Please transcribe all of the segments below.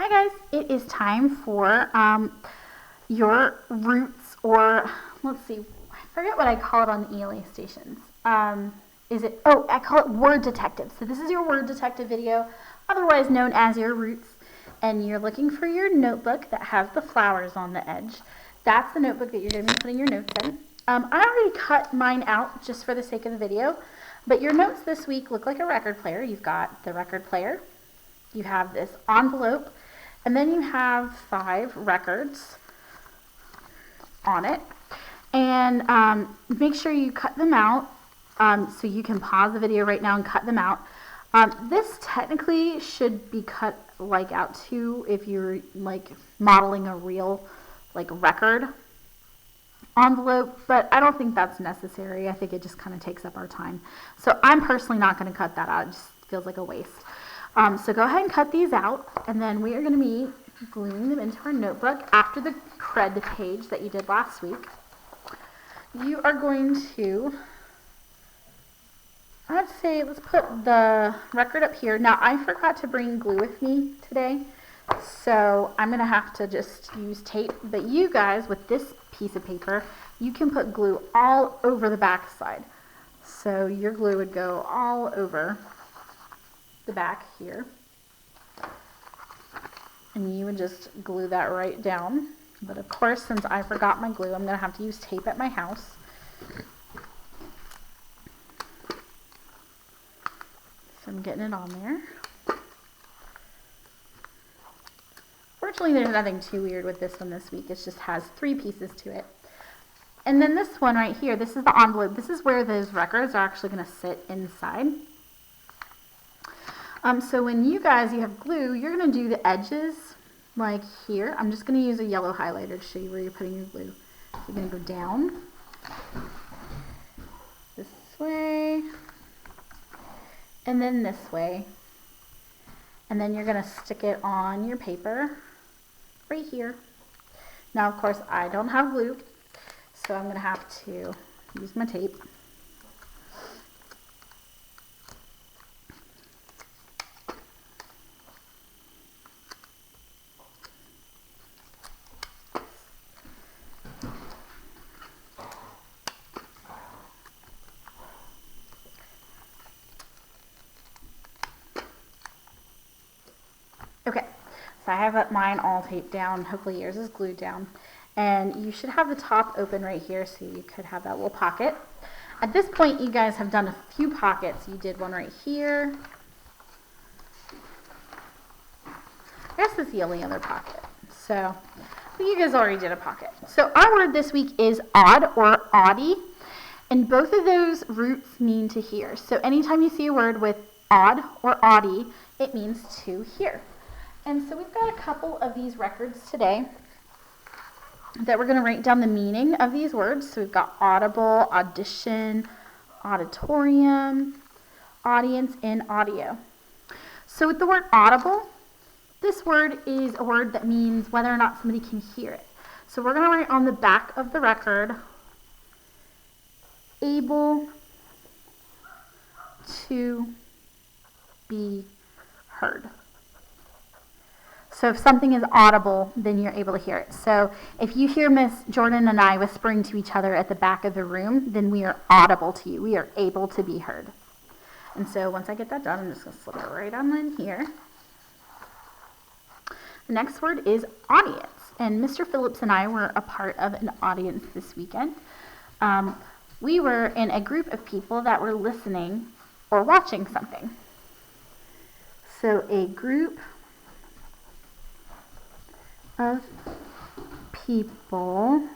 Hi guys, it is time for your roots, or let's see, I forget what I call it on the ELA stations. I call it word detective. So this is your word detective video, otherwise known as your roots, and you're looking for your notebook that has the flowers on the edge. That's the notebook that you're going to be putting your notes in. I already cut mine out just for the sake of the video, but your notes this week look like a record player. You've got the record player, you have this envelope, and then you have 5 records on it. And make sure you cut them out, so you can pause the video right now and cut them out. This technically should be cut out too if you're like modeling a real record envelope, but I don't think that's necessary. I think it just kind of takes up our time. So I'm personally not going to cut that out. It just feels like a waste. So go ahead and cut these out, and then we are going to be gluing them into our notebook after the cred page that you did last week. You are going to, I'd say, let's put the record up here. Now, I forgot to bring glue with me today, so I'm going to have to just use tape. But you guys, with this piece of paper, you can put glue all over the back side. So your glue would go all over the back here, and you would just glue that right down. But of course, since I forgot my glue, I'm going to have to use tape at my house. So I'm getting it on there. Fortunately, there's nothing too weird with this one this week. It just has 3 pieces to it. And then this one right here, this is the envelope. This is where those records are actually going to sit inside. So when you have glue, you're going to do the edges like here. I'm just going to use a yellow highlighter to show you where you're putting your glue. You're going to go down this way, and then this way. And then you're going to stick it on your paper right here. Now, of course, I don't have glue, so I'm going to have to use my tape. Okay, so I have mine all taped down. Hopefully yours is glued down. And you should have the top open right here, so you could have that little pocket. At this point, you guys have done a few pockets. You did one right here. I guess it's the only other pocket. So you guys already did a pocket. So our word this week is odd or Audi. And both of those roots mean to hear. So anytime you see a word with odd or Audi, it means to hear. And so we've got a couple of these records today that we're going to write down the meaning of these words. So we've got audible, audition, auditorium, audience, and audio. So with the word audible, this word is a word that means whether or not somebody can hear it. So we're going to write on the back of the record, able to be heard. So if something is audible, then you're able to hear it. So if you hear Miss Jordan and I whispering to each other at the back of the room, then we are audible to you. We are able to be heard. And so once I get that done, I'm just going to slip it right on in here. The next word is audience. And Mr. Phillips and I were a part of an audience this weekend. We were in a group of people that were listening or watching something. So a group of people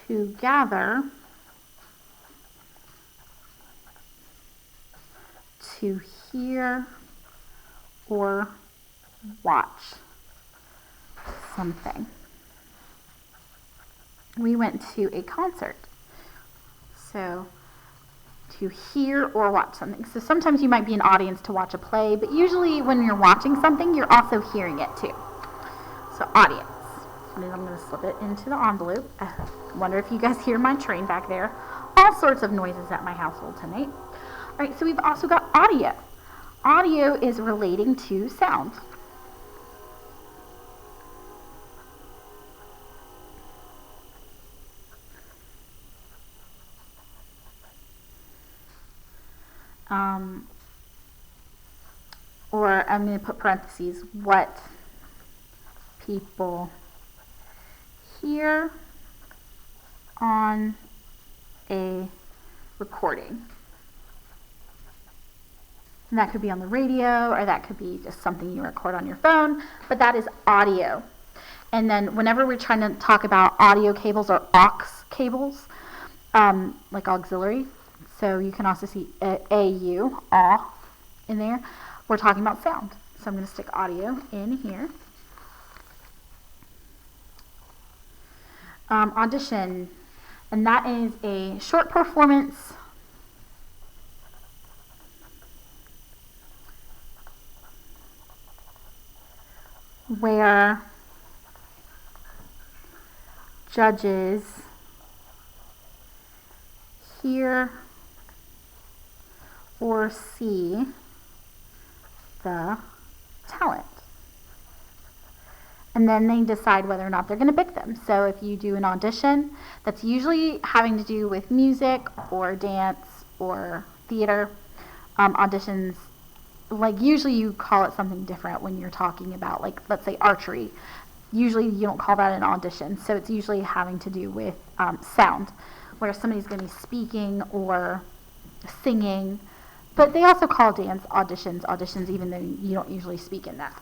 who gather to hear or watch something. We went to a concert. So to hear or watch something. So sometimes you might be an audience to watch a play, but usually when you're watching something, you're also hearing it too. So audience. And then I'm going to slip it into the envelope. I wonder if you guys hear my train back there. All sorts of noises at my household tonight. All right, so we've also got audio. audio is relating to sound. Or I'm going to put parentheses, what people hear on a recording. And that could be on the radio, or that could be just something you record on your phone, but that is audio. And then whenever we're trying to talk about audio cables or aux cables, like auxiliary, so you can also see AU, aw, in there, we're talking about sound. So I'm going to stick audio in here. Audition, and that is a short performance where judges hear or see the talent. And then they decide whether or not they're going to pick them. So if you do an audition, that's usually having to do with music or dance or theater. Auditions, like usually you call it something different when you're talking about, like, let's say archery. Usually you don't call that an audition. So it's usually having to do with sound, where somebody's going to be speaking or singing. But they also call dance auditions, even though you don't usually speak in that.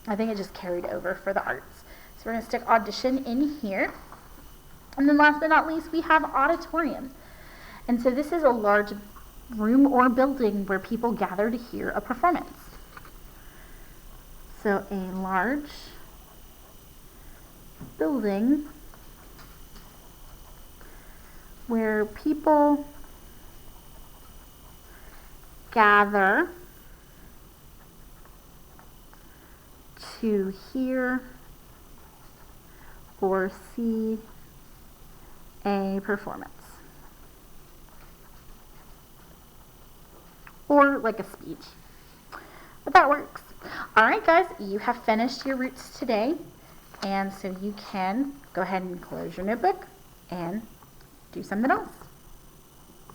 I think it just carried over for the arts. So we're going to stick audition in here. And then last but not least, we have auditorium. And so this is a large room or building where people gather to hear a performance. So a large building where people gather to hear or see a performance. Or like a speech. But that works. Alright guys, you have finished your roots today. And so you can go ahead and close your notebook and do something else.